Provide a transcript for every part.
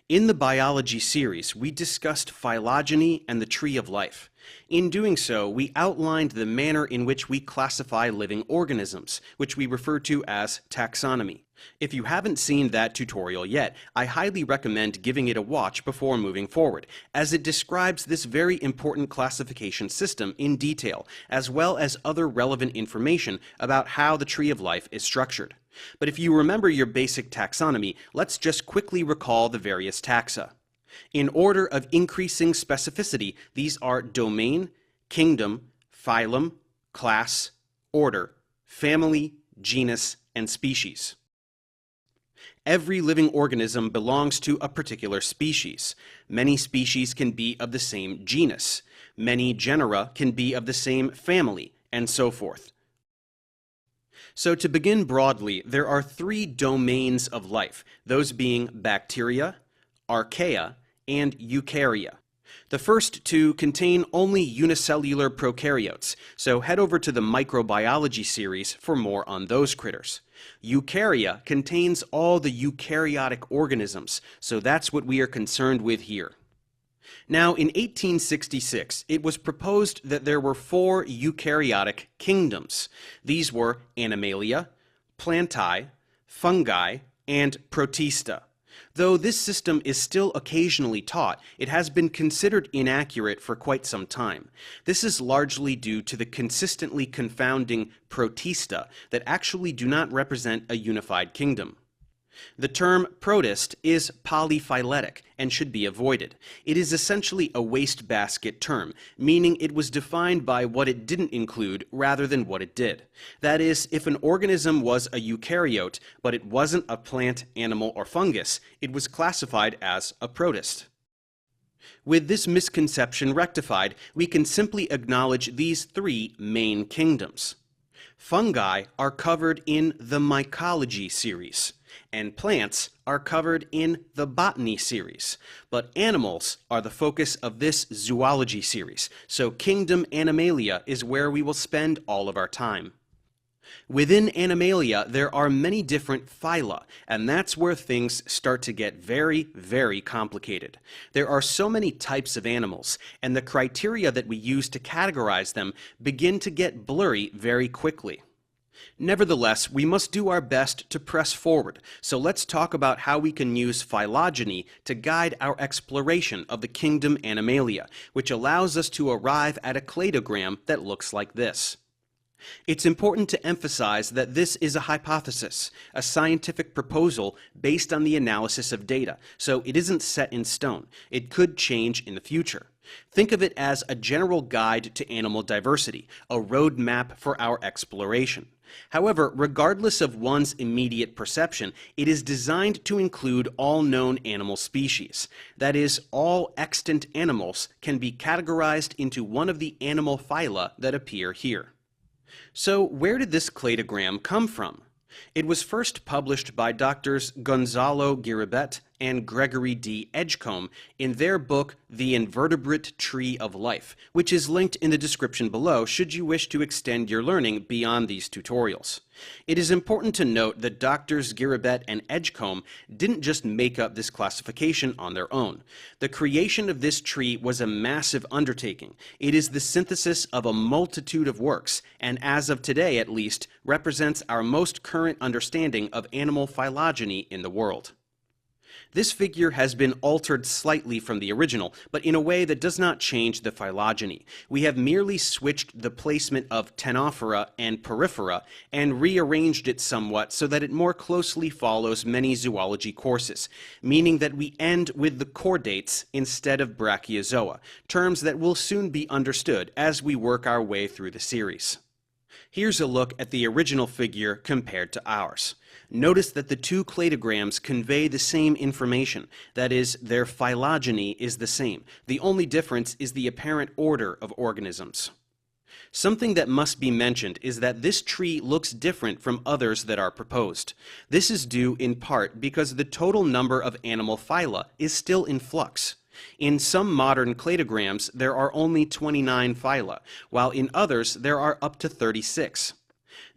In the biology series, we discussed phylogeny and the tree of life. In doing so, we outlined the manner in which we classify living organisms, which we refer to as taxonomy. If you haven't seen that tutorial yet, I highly recommend giving it a watch before moving forward, as it describes this very important classification system in detail, as well as other relevant information about how the tree of life is structured. But if you remember your basic taxonomy, let's just quickly recall the various taxa. In order of increasing specificity, these are domain, kingdom, phylum, class, order, family, genus, and species. Every living organism belongs to a particular species. Many species can be of the same genus. Many genera can be of the same family, and so forth. So to begin broadly, there are three domains of life, those being bacteria, archaea, and eukarya. The first two contain only unicellular prokaryotes, so head over to the microbiology series for more on those critters. Eukarya contains all the eukaryotic organisms, so that's what we are concerned with here. Now, in 1866, it was proposed that there were 4 eukaryotic kingdoms. These were Animalia, Plantae, Fungi, and Protista. Though this system is still occasionally taught, it has been considered inaccurate for quite some time. This is largely due to the consistently confounding protista that actually do not represent a unified kingdom. The term protist is polyphyletic and should be avoided. It is essentially a wastebasket term, meaning it was defined by what it didn't include rather than what it did. That is, if an organism was a eukaryote, but it wasn't a plant, animal, or fungus, it was classified as a protist. With this misconception rectified, we can simply acknowledge these 3 main kingdoms. Fungi are covered in the mycology series, and plants are covered in the botany series, but animals are the focus of this zoology series, so Kingdom Animalia is where we will spend all of our time. Within Animalia, there are many different phyla, and that's where things start to get very, very complicated. There are so many types of animals, and the criteria that we use to categorize them begin to get blurry very quickly. Nevertheless, we must do our best to press forward, so let's talk about how we can use phylogeny to guide our exploration of the Kingdom Animalia, which allows us to arrive at a cladogram that looks like this. It's important to emphasize that this is a hypothesis, a scientific proposal based on the analysis of data, so it isn't set in stone. It could change in the future. Think of it as a general guide to animal diversity, a roadmap for our exploration. However, regardless of one's immediate perception, it is designed to include all known animal species. That is, all extant animals can be categorized into one of the animal phyla that appear here. So where did this cladogram come from? It was first published by Drs. Gonzalo Giribet and Gregory D. Edgecombe in their book, The Invertebrate Tree of Life, which is linked in the description below should you wish to extend your learning beyond these tutorials. It is important to note that Drs. Giribet and Edgecombe didn't just make up this classification on their own. The creation of this tree was a massive undertaking. It is the synthesis of a multitude of works, and as of today at least, represents our most current understanding of animal phylogeny in the world. This figure has been altered slightly from the original, but in a way that does not change the phylogeny. We have merely switched the placement of Ctenophora and Porifera and rearranged it somewhat so that it more closely follows many zoology courses, meaning that we end with the chordates instead of Brachiozoa, terms that will soon be understood as we work our way through the series. Here's a look at the original figure compared to ours. Notice that the 2 cladograms convey the same information, that is, their phylogeny is the same. The only difference is the apparent order of organisms. Something that must be mentioned is that this tree looks different from others that are proposed. This is due in part because the total number of animal phyla is still in flux. In some modern cladograms, there are only 29 phyla, while in others there are up to 36.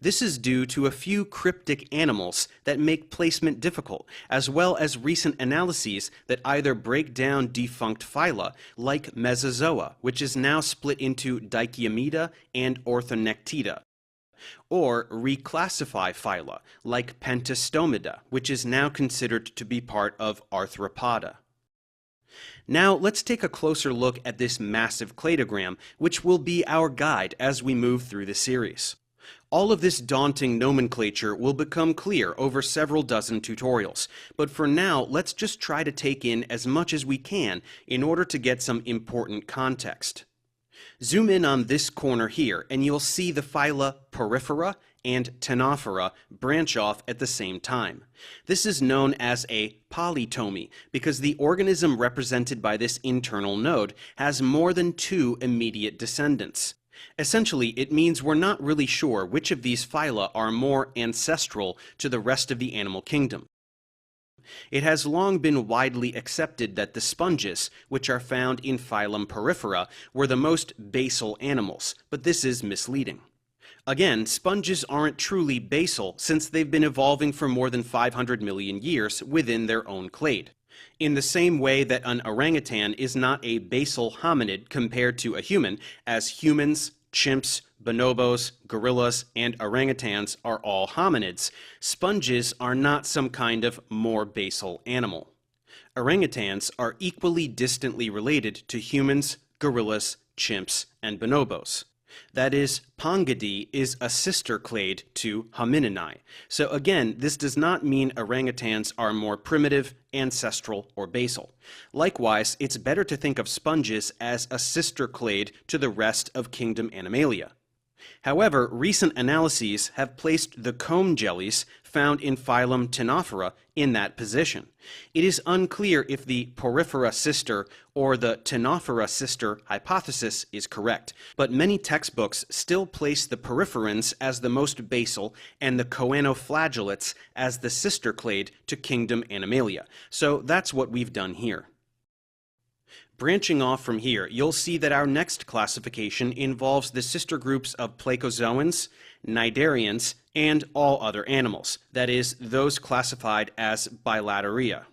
This is due to a few cryptic animals that make placement difficult, as well as recent analyses that either break down defunct phyla, like Mesozoa, which is now split into Dichyomida and Orthonectida, or reclassify phyla, like Pentastomida, which is now considered to be part of Arthropoda. Now let's take a closer look at this massive cladogram, which will be our guide as we move through the series. All of this daunting nomenclature will become clear over several dozen tutorials, but for now let's just try to take in as much as we can in order to get some important context. Zoom in on this corner here and you'll see the phyla Porifera and Ctenophora branch off at the same time. This is known as a polytomy because the organism represented by this internal node has more than two immediate descendants. Essentially, it means we're not really sure which of these phyla are more ancestral to the rest of the animal kingdom. It has long been widely accepted that the sponges, which are found in phylum Porifera, were the most basal animals, but this is misleading. Again, sponges aren't truly basal since they've been evolving for more than 500 million years within their own clade. In the same way that an orangutan is not a basal hominid compared to a human, as humans, chimps, bonobos, gorillas, and orangutans are all hominids, sponges are not some kind of more basal animal. Orangutans are equally distantly related to humans, gorillas, chimps, and bonobos. That is, Pongidea is a sister clade to Homininae. So again, this does not mean orangutans are more primitive, ancestral, or basal. Likewise, it's better to think of sponges as a sister clade to the rest of kingdom Animalia. However, recent analyses have placed the comb jellies found in phylum Ctenophora in that position. It is unclear if the Porifera sister or the Ctenophora sister hypothesis is correct, but many textbooks still place the poriferans as the most basal and the choanoflagellates as the sister clade to kingdom Animalia. So that's what we've done here. Branching off from here, you'll see that our next classification involves the sister groups of Placozoans, Cnidarians, and all other animals, that is, those classified as Bilateria.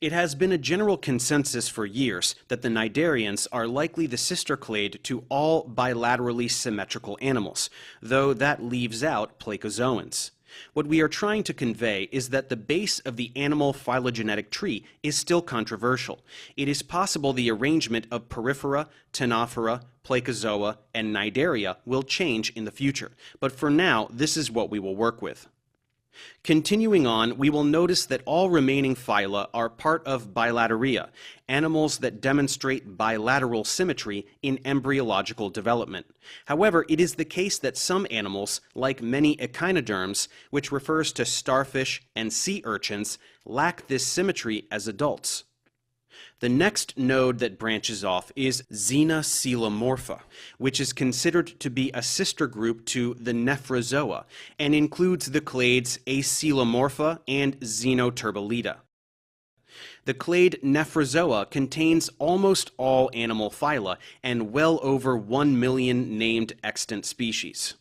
It has been a general consensus for years that the Cnidarians are likely the sister clade to all bilaterally symmetrical animals, though that leaves out Placozoans. What we are trying to convey is that the base of the animal phylogenetic tree is still controversial. It is possible the arrangement of Porifera, Ctenophora, Placozoa, and Cnidaria will change in the future, but for now, this is what we will work with. Continuing on, we will notice that all remaining phyla are part of Bilateria, animals that demonstrate bilateral symmetry in embryological development. However, it is the case that some animals, like many echinoderms, which refers to starfish and sea urchins, lack this symmetry as adults. The next node that branches off is Xenocoelomorpha, which is considered to be a sister group to the Nephrozoa and includes the clades Acoelomorpha and Xenoturbellida. The clade Nephrozoa contains almost all animal phyla and well over 1 million named extant species.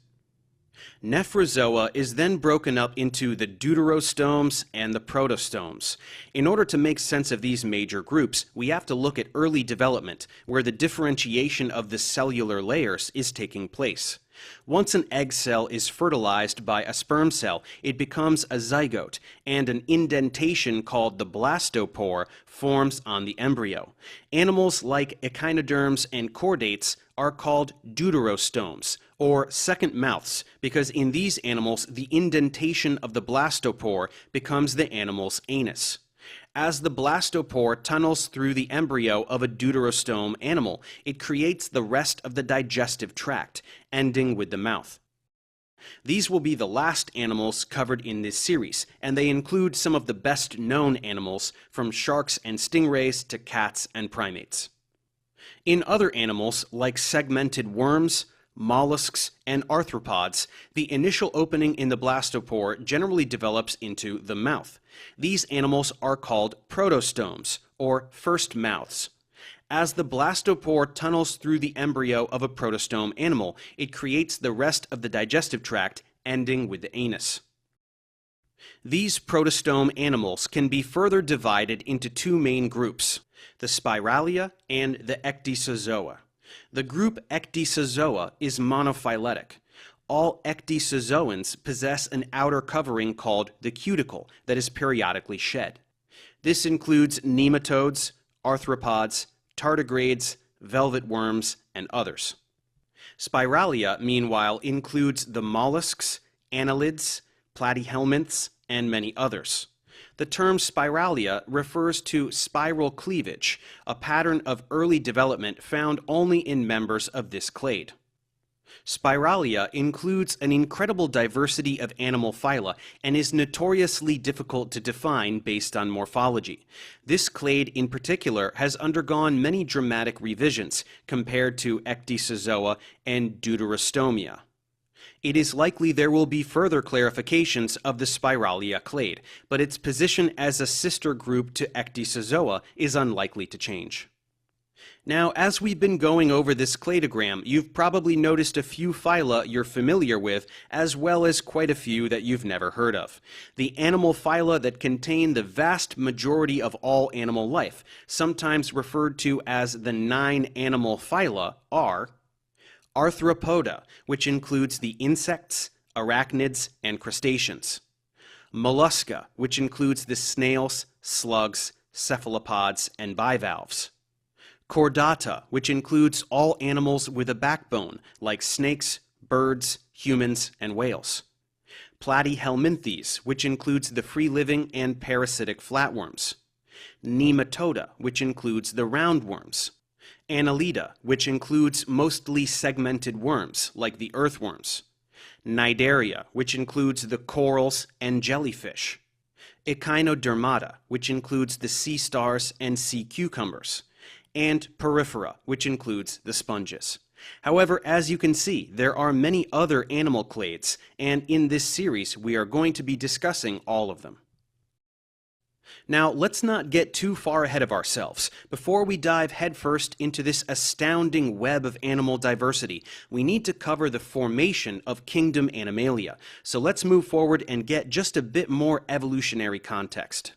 Nephrozoa is then broken up into the deuterostomes and the protostomes. In order to make sense of these major groups, we have to look at early development, where the differentiation of the cellular layers is taking place. Once an egg cell is fertilized by a sperm cell, it becomes a zygote, and an indentation called the blastopore forms on the embryo. Animals like echinoderms and chordates are called deuterostomes, or second mouths, because in these animals the indentation of the blastopore becomes the animal's anus. As the blastopore tunnels through the embryo of a deuterostome animal, it creates the rest of the digestive tract, ending with the mouth. These will be the last animals covered in this series, and they include some of the best known animals, from sharks and stingrays to cats and primates. In other animals, like segmented worms, mollusks, and arthropods, the initial opening in the blastopore generally develops into the mouth. These animals are called protostomes, or first mouths. As the blastopore tunnels through the embryo of a protostome animal, it creates the rest of the digestive tract, ending with the anus. These protostome animals can be further divided into two main groups, the Spiralia and the Ecdysozoa. The group Ecdysozoa is monophyletic. All ecdysozoans possess an outer covering called the cuticle that is periodically shed. This includes nematodes, arthropods, tardigrades, velvet worms, and others. Spiralia, meanwhile, includes the mollusks, annelids, platyhelminths, and many others. The term spiralia refers to spiral cleavage, a pattern of early development found only in members of this clade. Spiralia includes an incredible diversity of animal phyla and is notoriously difficult to define based on morphology. This clade in particular has undergone many dramatic revisions compared to Ecdysozoa and Deuterostomia. It is likely there will be further clarifications of the Spiralia clade, but its position as a sister group to Ecdysozoa is unlikely to change. Now, as we've been going over this cladogram, you've probably noticed a few phyla you're familiar with, as well as quite a few that you've never heard of. The animal phyla that contain the vast majority of all animal life, sometimes referred to as the 9 animal phyla, are Arthropoda, which includes the insects, arachnids, and crustaceans. Mollusca, which includes the snails, slugs, cephalopods, and bivalves. Chordata, which includes all animals with a backbone, like snakes, birds, humans, and whales. Platyhelminthes, which includes the free-living and parasitic flatworms. Nematoda, which includes the roundworms. Annelida, which includes mostly segmented worms, like the earthworms. Cnidaria, which includes the corals and jellyfish. Echinodermata, which includes the sea stars and sea cucumbers. And Porifera, which includes the sponges. However, as you can see, there are many other animal clades, and in this series we are going to be discussing all of them. Now, let's not get too far ahead of ourselves. Before we dive headfirst into this astounding web of animal diversity, we need to cover the formation of kingdom Animalia. So let's move forward and get just a bit more evolutionary context.